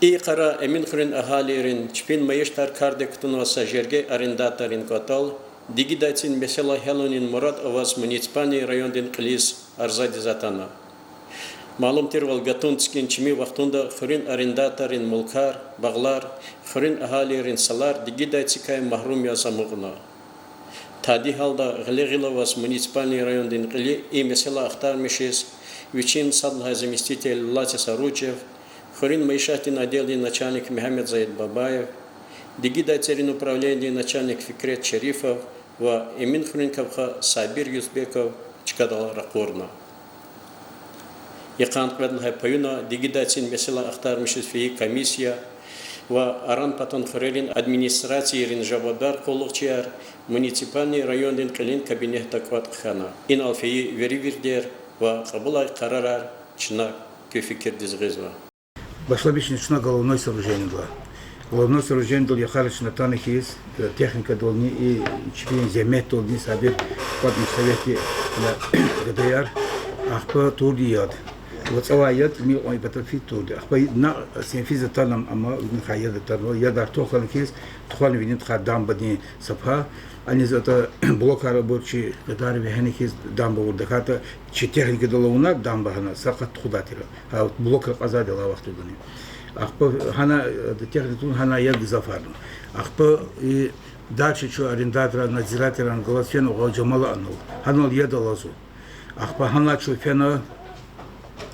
И қара эмин хрен ахалирин чпин маештар кардектуно сажерге арендаторин котал дигидайцин mesela Хелонин Мурат Аваз муниципальный райондин қилис арзадизатана. Малум тервал гатунцкин чми вақтунда хрен арендаторин мулкар, бағлар, хрен ахалирин салар дигидайцикай махрум ясамугна. Тади халда Глегиловас муниципальный райондин қили и mesela ахтар мишис Вичин садла заместитель Лати Саручев, Хурин Майшатин отделе начальник Мехамед Заид Бабаев, Дигидайцерин управления начальник Фикрет Шерифов, ва Эмин Хуринковха Сабир Юзбеков Чкадал Ракурна. Якан Кведлхай Паюна, Дигидайцин Месела Ахтармишис Фии комиссия, ва Аран Патон Хурелин администрации Ринжабадар Колухчиар, муниципальный районный Калин кабинет Такватхана. Ин Алфии Веривирдер, ва Кабулай Карарар Чна Кюфикер Дизгизва. Башлабичный чна головное сооружение было. Головное сооружение был яхарыч на танахис, техника долни и чпин земет долни сабир падный совети на ГДР, ахпа турдият. Вот цаваят ми ой батафит турди. Ахпа на синфиза талам ама нхаяда тарно ядар тохлан кис тохлан винит хадам бадни сапха. Они за это блок рабочий, который веханикис дамба урдахата, че техника долуна дамба хана сакат худатира, а вот блок азадила вахтудани. Ахпа хана технику хана яд зафарну. Ахпа и дальше что арендатора надзиратора голосфена Джамала анул. Ханул яд лазу. Ахпа хана что фена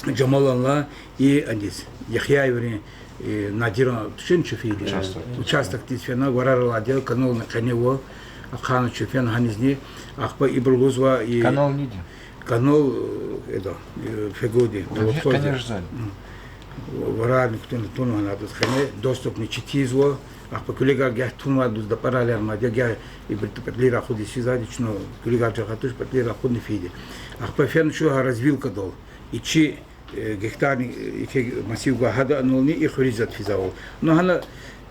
Джамаланла и анис. Яхьяеври надира тушен чуфиди. Участок тисфена варарал отдел канал на конево. Ахану чуфен ханизни, ахпа Ибргузва и канал ниди. Канал это Фегоди. Конечно. Варарник тун надо схане доступный читизво, ахпа коллега гяхтума до параллель мадя и бритлира ходи сизадично коллега жахатуш бритлира ходни фиди. Ахпа фен что развилка дол и чи гектарный и массив гахада анолни и хоризат физавол. Но хана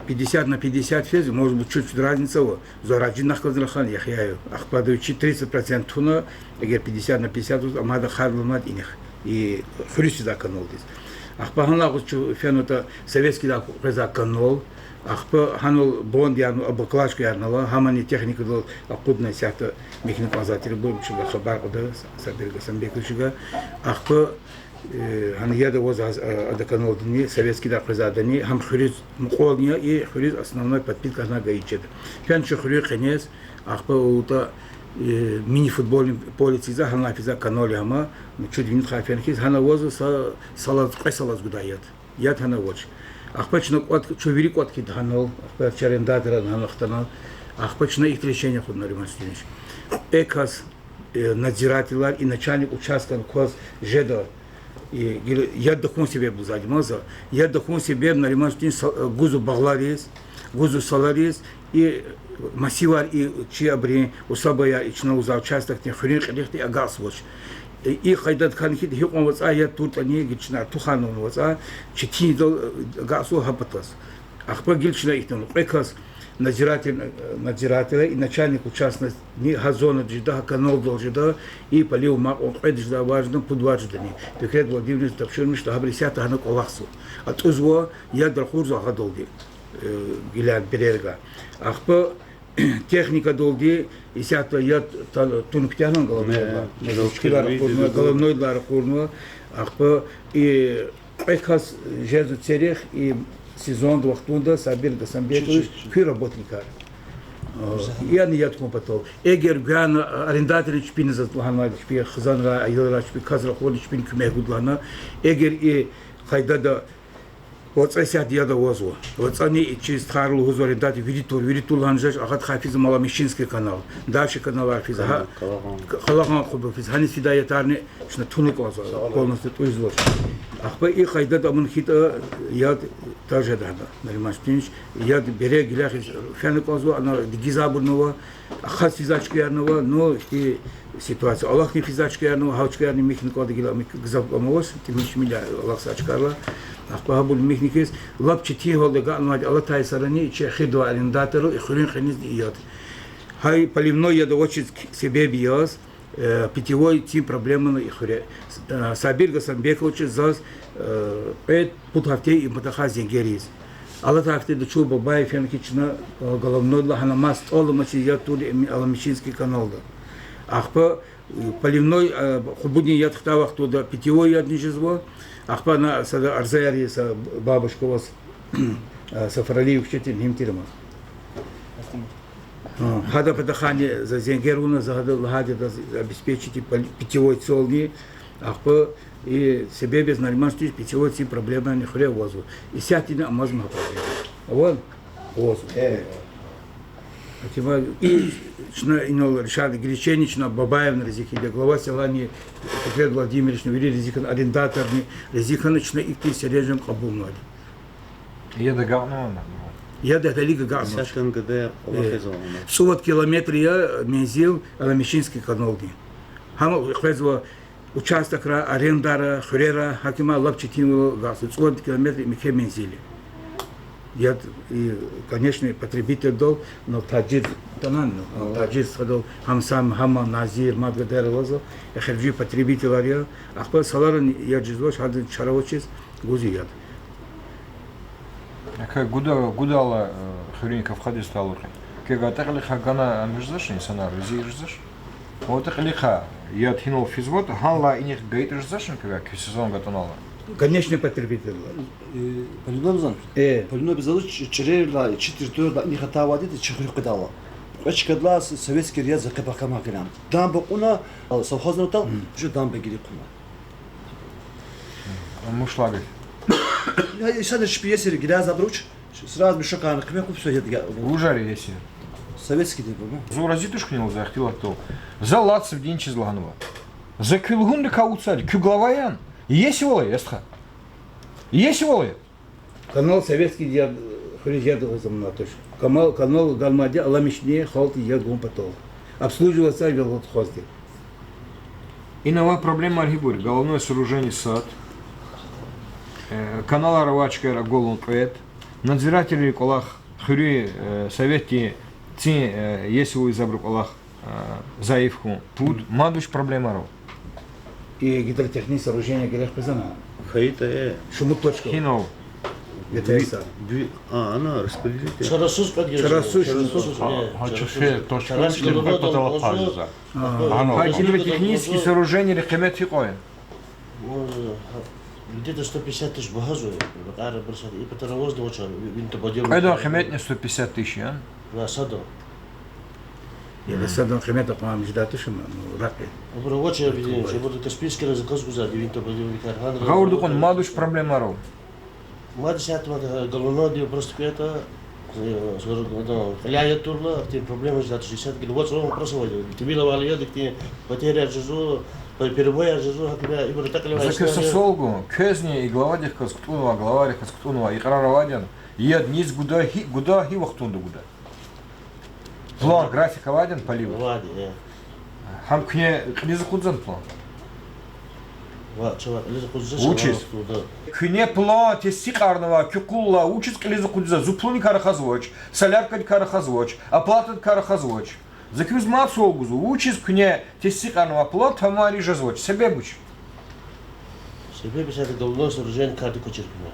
50 на 50 фез, может быть чуть-чуть разница. Зараджин нахказрахан яхяю. Ахпадовичи 30% туна, егер 50 на 50, амада харлумат иних. И хрюси за канал здесь. Ахпахана гучу фенота советский да реза канал. Ахпа ханул бонд ярну абаклашка ярнала. Хамани техника дол акудна сята механик мазатир был чуга хабар куда сабирга самбекушига. Ахпа Ханьяда воз адаканал дни советский да призадани хам хриз мхолния и хриз основной подпитка на гаичет. Фянчо хриз хенес ахпа ута мини футбольный поле циза хана физа канале хама чуть винит хафен хиз хана воз салат кайсалас гудаят. Яд хана воч. Ахпа чно кот чувери кот ки данал ахпа чарендатера ханахтана ахпа чно их решение худ на ремонтиниш. Экас надзиратель и начальник участка коз жеда я дохун себе был занимался, я дохун себе на ремонте гузу багларис, гузу саларис и массивар и чиабри усабая и чнауза участок не хрен хрехти агас воч. И хайдат ханхит хиком воц я тут они гична тухану воц чити дол гасу хапатас. Ахпа гильчна их там экас надзирателя и начальник участка не газона джида канал должда и полил мак он джида важно подваждани. Пекрет Владимир Тапшин что габрисята хана колахсу. От узво я драхур за гадолди гилян перерга. Ахпа техника долди и сята я тунктянан головной дар курну ахпа и экас жезу церех и сезон вахтунда сабир гасамбекович фи работникар. Я не ядком потом. Эгер ган арендатор чпин за тлахана чпи хазанра айдара чпи казра ходи чпин кмегудлана. Эгер и хайдада вот эсят яда возу. Вот они через Харлу хозу арендатор видитул ханжаш ахат хафиз маламишинский канал. Дальше канал хафиз халаган хуб хафиз ханис фидаятарни шна тунук возу. Полностью туизлош. Ахпа и хайдада мун хита яд тажедана. Наримаштинч яд берег гилахис фянок возу она гизабурнова ахат физачки ярнова но и ситуация. Аллах не физачки ярнова хаучки ярни михник воды гила гизабурнова тимиш миля Аллах сачкарла. Ахпа хабул михникис лап чити холдага анвад Аллах тайсарани че хидва арендатору и хурин хниз яд. Хай поливной яд очень себе биос питьевой тип проблемы и хуре. Сабир Гасанбекович заз пет путхавте и путаха зенгерис. Алла тафте до чуба бай фенкична головной лаханамас олмачи я тули аламичинский канал да. Ахпа поливной хубудни я тхтавах туда питьевой я ничего. Ахпа на сада арзаяри са бабушка вас сафрали учитель химтирма. Хада патахане за зенгеруна за хада лагаде обеспечить питьевой цолни, ахпа и себе без нормальности питьевой тип проблема не хре возу. И сятина можно проблема. Вот возу. И чна инол решали греченично Бабаев на резике, глава села не Петр Владимирович на вели резикан арендаторный резиканочно и ты сережем кабумнали. Я догадываюсь. Я до Лига Гармаш. Сяшкан ГД Олахезовна. 40 километров я мензил Аламишинский канал. Хам хвезва участок арендара хрера хакима лапчитинова газ. 40 километров мы мензили. Я и конечно потребитель дол, но таджир танан, таджир сходил хам сам хама назир мадгадер лазо. Я херджи потребитель ария. Ахпа саларан я джизвош хадин чаравочис гузият. Как гудала хренька в ходе стала. Как атакали хагана амижзаш инсанар зиржзаш. Вот лиха я тхинул физвот ханла и них гейтжзаш, как сезон готовала. Конечно потребитель. Полинобзан. Полинобзан чрела 4 не хатава дит чхрю кадала. Бачкадла советский ряд за капакама грам. Там бакуна совхозно тал, что там бегили куна. Мушлаги. Я сейчас шпиесер гида забруч. Сразу бешакан кмеку все я. Ужари если. Советский тип, ну. Зуразитушку не захотела то. За лацев день чизлаганова. За килгунды кауцали, кюглаваян. Есть волы, эстха. Есть волы. Канал советский я хризяду замна тоже. Канал Галмаде Аламишне халти я гумпатол. Обслуживаться велот хозди. И новая проблема архибур. Головное сооружение сад. Канал Аравачка Голун Пэт. Надзиратели Колах Хюри совети ти если вы забру Колах заявку. Тут мадуш проблема ров. И гидротехническое сооружение грех признано. Хаита Шумут точка. Хинов. Это яйца. она распределитель. Чарасуз подъезжает. Чарасуз. Хачуфе точка шлем потала паза. А гидротехнические сооружения рекомендуют фикоя. Где-то 150 тысяч багажу. И потом до оча винто подъем. Это хеметне 150 тысяч, а? На саду. Я до садан хемета по-моему ждать еще, ну ракет. Обро оча видим, что будет Каспийский заказ гуза, винто подъем викархан. Гаурдукон мадуш проблема ров. Младший сятма головной дел просто это Халяя турла, те проблемы за 60 киловатт, он просто водил. Ты видел валия, ты потеря жизу, перебоя жизу, хотя и было так ли. Закесосолгу, кезни и главадих каскутунова, главарих каскутунова, и хараравадян, ед низ гуда хи вахтунду гуда. План графика вадян полив. Вади, Хам кне захудзан план. Учись. Кне план те сикарнова, кюкулла, учись захудза, зуплуни карахазвоч, солярка карахазвоч, оплата карахазвоч. Закюз мацолгузу, учись кне те сикарнова план, тамари жазвоч, себе буч. Себе бы это головное сооружение карди кочеркина.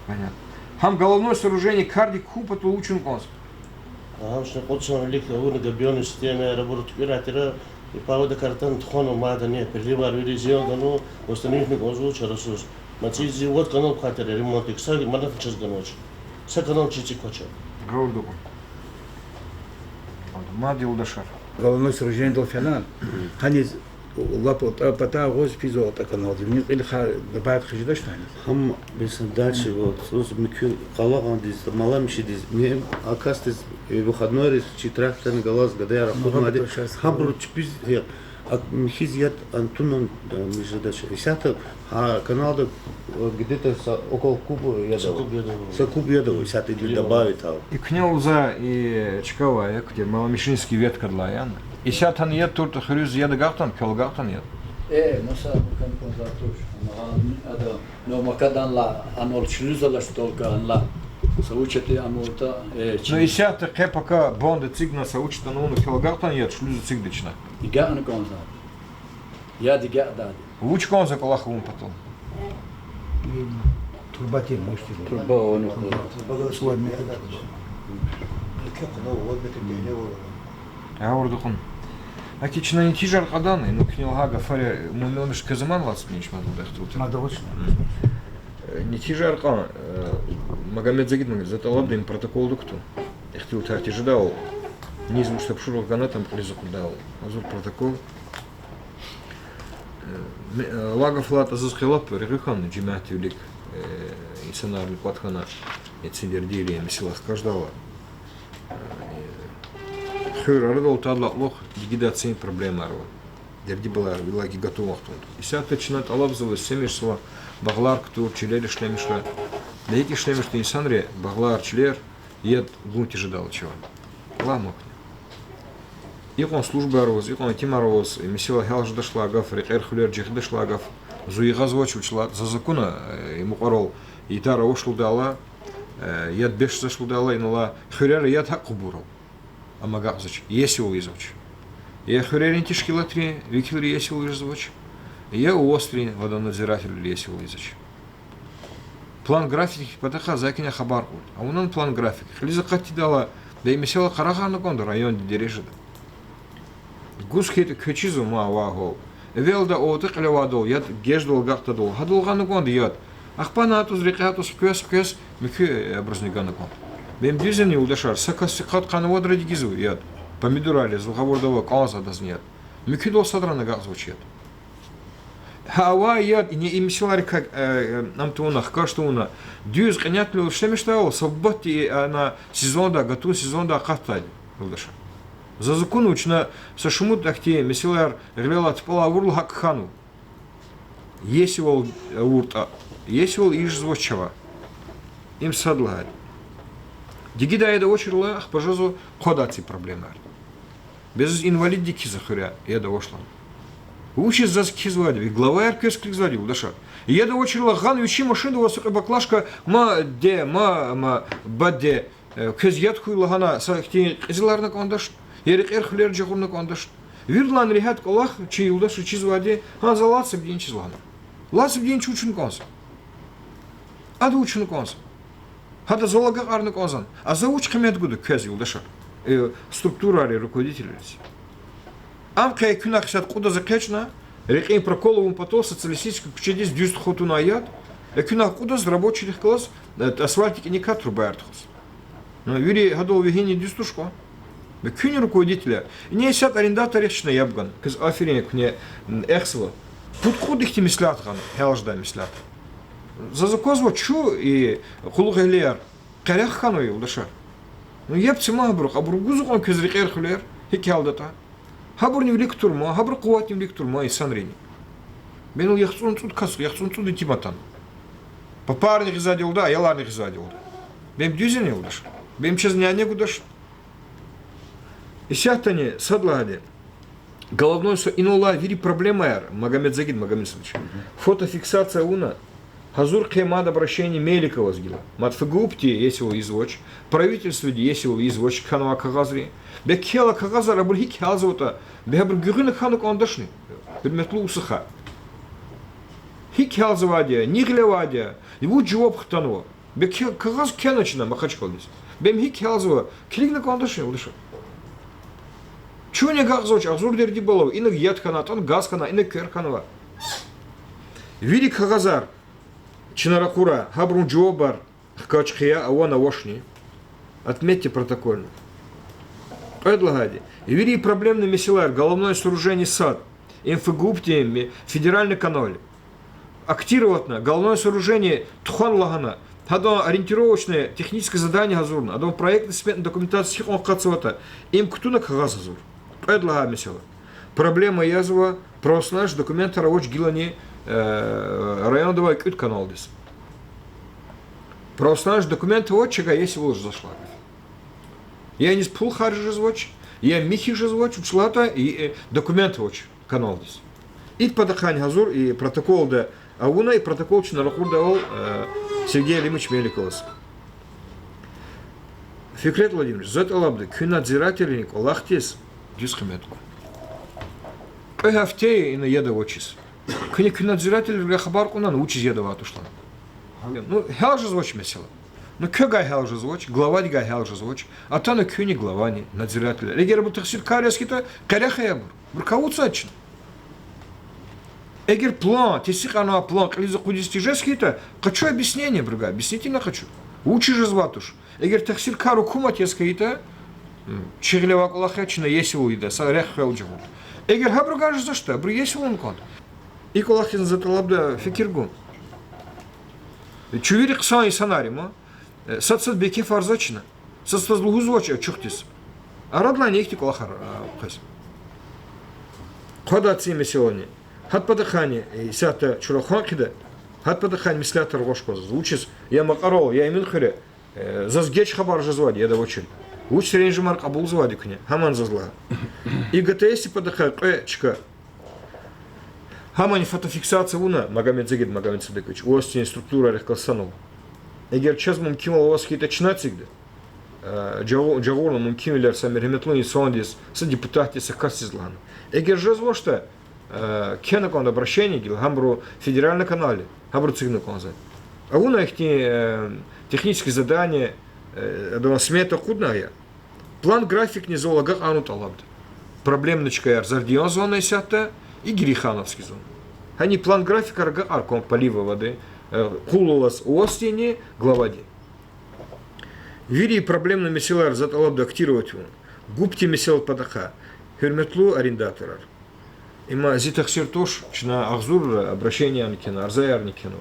Понятно. Хам головное сооружение карди купа то учен конс. Хам что кодсон лик уна габионы системе работают оператора. И повода картан тхоно мада не переливар виризион гану установить гонзу чарасус. Мацизи вот канал хатер ремонт иксаги манат час ганоч. Са канал чичи коча. Гаурдуку. Мади удашар. Головное сооружение Долфянан. Они лапот пата гоз физо та канал. Мне или добавят хиждаш танец. Хам без дачи вот, микю калага диз маламши диз. Мне акастис выходной рис читрахтан галас гадая рахмади. Хабру чпиз я. Хизят Антонон междача. И сята канал где-то около Куба я дал. За Куб я дал, сята добавить там. И князя и чкавая, где маломишинский ветка для яна. И сятан ед турта хрюз еда гартан, калгартан ед. Nossa candidatos. No makadan la anol chluza la stolka an la Саучати амурта. Но и сята пока бонда цигна саучта на уну хилгартан яд шлюза цигдична. Ига на конза. Я дига дади. Луч конза колахун потом. Турбатин, можете. Турба он. Аурдукун. Акична не тижар каданы, но книлга гафаре мумёныш казаман лац меньш маду дахтут. Мадовочно. Не тижар кан Магомед Загид Магомед заталабдин протокол дукту. Ихтил тарти ждал. Низм чтоб шурул канатом призук дал. Азур протокол. Лагов лата зусхилап рыхан джимати улик инсанар патхана эцидердили мисилах каждого. Хөр арадол тадлаклох дигидацин проблема арва. Дерди была вилаги готовых тут. И ся начинает алабзовы семешсва баглар ктур чилер шлемишла. Да эти шлемишты инсанре баглар чилер ед гунти ждал чего. Ламок. И он служба роз, и он тема роз, и мисила хелж дошла гаф, рехлер джих дошла гаф. Зуи газвоч учла за закона ему корол. И тара ушел дала, яд беш зашел дала, и нала хурер яд хакубурал. А магазач, есил изоч. Я хурерин тишкилатри, викилри есил изоч. Я остри водонадзиратель есил изоч. План графики потаха закиня хабарку. А он план график. Хлиза кати дала, да и мисила карахана конда район дирижда. Гусхет кечизу ма вагол. Велда отык левадол, яд геждол гактадол. Хадолгану конда яд. Ахпанатус рекатус пкес микю образнигану конда. Бем дизени удашар, сакат канавадра дигизу яд. Помидорали, злоговордова кауза дазнят. Микю дол садрана газвучет. Хава яд и не имсилари как амтуна хкаштуна. Дюз канятлю шемиштао собботи на сезонда готу сезонда каттай удашар. За закон учна сашумут ахте мисилар релат пола вурл хакхану. Есивол урта, есивол иш звучава. Им садлагать. Дигида это очерла ах пожазу ходаци проблема. Без инвалидики захаря я довошла. Учи за скизвади, глава аркестрик звади удаша. Я до очерла ган учи машину вас баклашка ма де ма баде кезят хуйлагана сахти изларна кондаш. Ерик эрхлер джахурна кондаш. Вирлан рихат колах чи удаш учи звади ханза лац бдин чизлана. Лац бдин чучун конс. Аду учун конс. Хада золага арны конзан. А за уч кемет гуду кез юлдаша. Структурали руководители. Амка күнахшат куда закечна, рекин проколовым потол социалистический кучедис дюст хоту на яд, күнах куда с рабочих класс асфальтики не катрубертхус. Но вири гадол вигини дюстушко. Күни руководителя. Не сят арендатор речна ябган. Кыз аферин күне эхсва. Тут кудихти мислят ган, хелжда мислят. За заказва чу и хулгелер. Карях хану юлдаша. Ну ябцы мабрух, абургузу он кыз рекер хулер, хикалдата. Хабур не влик турма, хабур куат не влик турма и санрени. Бенул яхцун тут касу, яхцун тут и тиматан. По парных задел да, яларных задел да. Бем дюзен юлдаш. Бем чез няне гудаш. И сятане садлагаде. Головной со инула вири проблема Магомед Загид Магомед Сыч. Фотофиксация уна. Хазур клемад обращение Меликова сгила. Матфагупти есил извоч. Правительство есил извоч канва кагазри. Бекела кагаза рабульхи кязота. Бебр гюрина ханук ондашни. Предметлу усаха. Хикязавадия, ниглевадия. Его джоп хтанова. Бекел кагаз кеночна махачкалдис. Бем хикязова. Клигна кондашни улыша. Чего не газоч, азур дерди балов. Инок ядхана, тон газхана, инок керханова. Вири кагазар. Чинаракура, хабрун джобар, хкачхия, ауана вошни. Отметьте протокольно. Предлагайте. Вири проблемный месилар, головное сооружение САД, инфогуптиями, федеральный канал. Актироватно, головное сооружение Тухан Лагана. Одно ориентировочное техническое задание газурно, одно проектный сметный документация он кацавата. Им ктуна кагаз газур. Предлагаю месила. Проблема язва, просто наш документ рабоч гилани район давай кют канал здесь. Просто наш документ вот чего есть его уже зашла. Я не спул харж звуч, я михи звуч, учлата и документ вот канал здесь. И подахань газур и протокол да ауна и протокол на рахур давал Сергей Лимович Меликовс. Fikret Vladimirovич, zat alabdı kü надзирательник олахтес düz kıymetku. Кой хафте на еда очис. Кü надзиратель хабар кунан учиз еда ватушлан. Ну, хелжи звуч mesela. Ну, кö гай хелжи звуч, глава гай хелжи звуч, а та на кü не глава не надзиратель. Егер bu тахсир каряскита каряха ябур. Буркавуца ачин. Егер план, тесикана план, клиза кудистижескита, хочу объяснение, брага, объясните на хочу. Учи же зватуш. Егер тахсир кару кумат ескаита, чиглева кулахачина есилу ида, сарях хелджигу. Егер хабругаж за что? Бру есилу нкон. И кулахин заталабда фикиргун. Чувири ксан и санарима, сад беке фарзачина, сад звача чухтис. А радла нехти кулахар хас. Хода цими сегодня. Хат падахани сята чурахан кида. Хат падахани мислятар гошкоз. Учис я макарол, я имин хире. Зазгеч хабар жазвади, я да учил. Уч ренжимар кабул звади кне. Хаман зазла. И ГТС падаха чка. Хамани фотофиксация уна Магомед Загид Магомед Садыкович. У вас структура рехкалсанул. Егер час мумкин у вас хита чнацигда. Джаворна мумкин илер сами реметлуни сондис с депутати с кассизлан. Егер жазво что кена кон обращение гил хамбру федеральный канале, хамбру цигну конза. А уна их технические задания до смета кудная. План график не зоолога анут алабд. Проблемничка яр зардион зона сята и Гирихановский зон. Они план графика рога арком полива воды, кулулас остине, главади. Вири проблемный меселар заталабд актировать его. Губти месел падаха. Херметлу арендаторар. Има зитахсир тош, чна ахзур обращение анкина, арзаяр никину.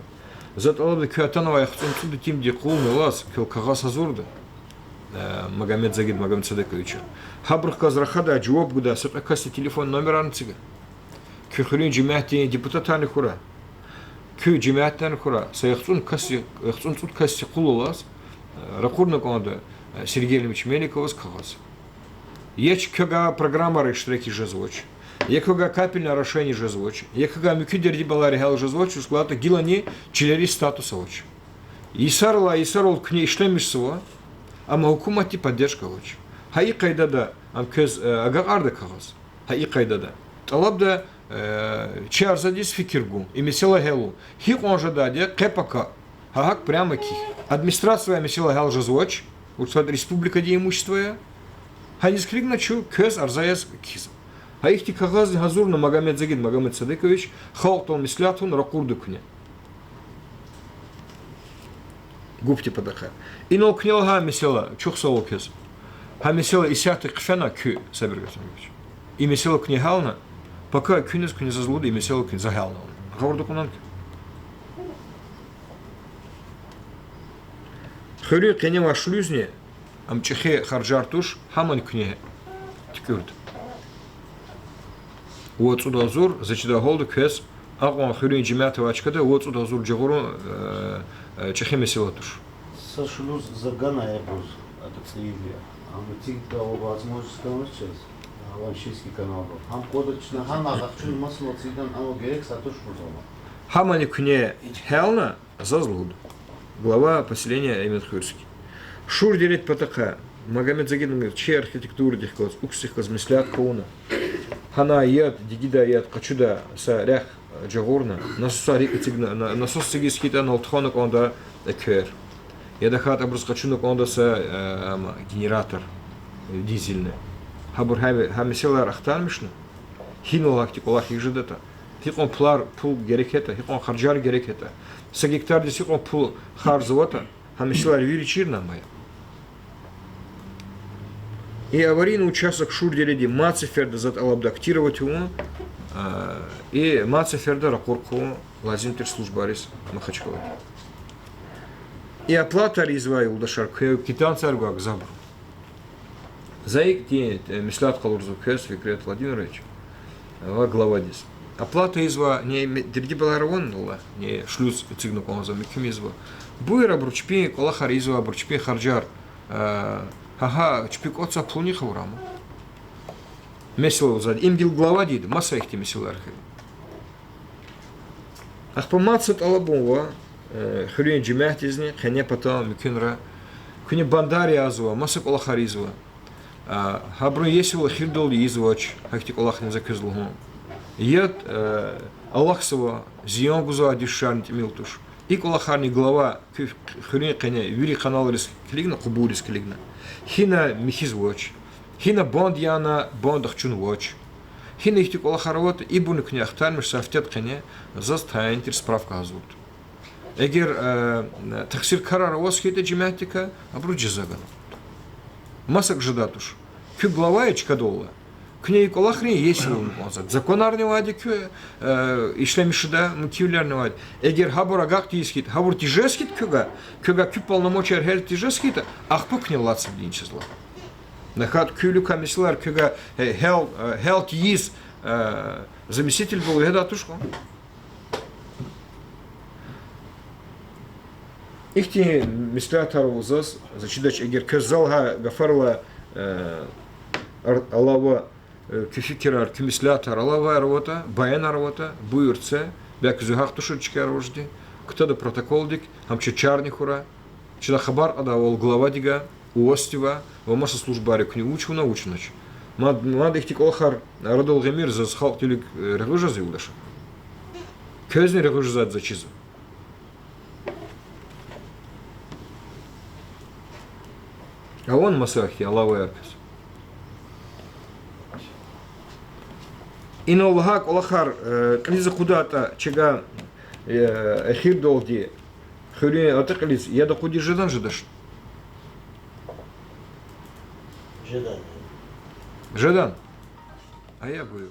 Заталабд кюатанова яхтун туды тим де кул мелас, кюл кагас азурда. Магомед Загид Магомед Садыковича. Хабрх казрахада джуоб гуда, сакаси телефон номер анцига. Кюхрин джимяти депутатаны хура. Кю джимятан хура. Саяхтун касси, яхтун тут касси кулулас. Ракурна конда Сергей Ильич Меликовас кагас. Еч кюга программа рештреки жазвоч. Екога капельное решение жазвоч. Екога мюкидерди балари хел жазвоч, усклата гилани чилери статусовоч. Исарол к ней шлемишсова, а хукумати поддержка воч. Хаи кайдада, амкез агаарда кагас. Хаи кайдада. Талабда чарзадис фикиргу, и месела хелу. Хик он жададе кепака. Хагак прямо ки. Администрация месела хел жазвоч, усклад республика де имущество. Хани скригначу кез арзаяс киз. Хаихти кагаз хазурна Магомед Загид Магомед Садыкович халтон мислятун ракурду кне. Губти падаха. Ино кнелга месела чухсало кез. Ха месела исяты кфена кю сабергасович. И месела кнегална, пока кюнес кне зазлуды и месела кне загална. Говорду кунанки. Хюри кенева шлюзне амчехе харджартуш хаман кне тикурд. Вот сюда зур, зачида голду квес, а он хюрин джимятова очкада, вот сюда зур джагуру чехе меселатуш. Сашлюз загана я был, это цивилия. А мы типа возможность сказать сейчас. Аваншийский канал. Хам кодочно, хам агачун масло цидан, а герек сатуш музома. Хамани кне хелна зазлуд. Глава поселения Эмет-Хюрский. Шур дерет патака. Магомед Загид говорит, чья архитектура дихкоз, уксих козмислят кауна. Хана яд, дигида яд, качуда, са рях джагурна, насоса рика цигна, насос цигис хита на утхонок онда эквер. Яда хата брус качунок онда са генератор дизельный. Хабур хамиселар ахтан мишна, хинул актикулах их жидата. Хикон пул герекета, хикон харджар герекета. Са гектар дис хикон пул харзавата, хамиселар виричирна моя. И аварийный участок Шурдереди Мацеферда заталабда актировать его, и Мацеферда ракурку лазимтер службарис Махачкова. И оплата ризва и улдашар китанца аргуак забру. Заик ти мислят халурзу кэс Викрет Владимирович, глава дис. Оплата изва не дерги баларавон, не шлюз цигну конза миким изва. Буйра бручпи колахар изва бручпи харджар. Ага, чпик отца плуни хаврама. Месело зад. Им гил глава дид, масса их те месело архив. Ах по мацет алабова, хрюни джимяхт из них, хене потом микинра, Куни бандари азва, масак олахаризва. Хабру есил хирдол извач, хахтик олахни закызлу. Ед Аллахсова зион гуза адишарнит милтуш. Ик олахарни глава хрин кене юри канал рис клигна кубурис клигна. Хина михизвач. Хина банд яна бандахчун вач. Хина ихтик олахарават ибуны кне ахтармиш сафтят кене застаянтир справка азут. Эгер таксир карара восхите джиматика абру джизаган. Масак жадатуш. Кю глава ичкадолла. К ней колахри есть законарный вади кю ишлемишда мутивлярный вади. Эгер хабур агак тискит, хабур тижескит кюга кю полномочия хер тижескит, ахпук не лац блинчезла. Нахат кюлю комиссар кюга хел тиз заместитель был гедатушко. Ихти мислятару зас зачидач эгер кызалга гафарла Аллава кефикерар кемислятар Аллава работа, баян работа, буйрце, бяк зухах тушечка рожди, кто-то протоколдик, хамче чарнихура, чила хабар адавол глава дига, уостива, вамаша служба рек не учу научнач. Мад ихтик олхар родол гемир за схал тюлик регужа зиудаша. Közne регужа за чизу. А он масахи Аллава яркас. И новахак олахар клиза куда-то чега эхир долги хюри атаклиз я до куди жедан жедаш. Жедан. Жедан. А я говорю.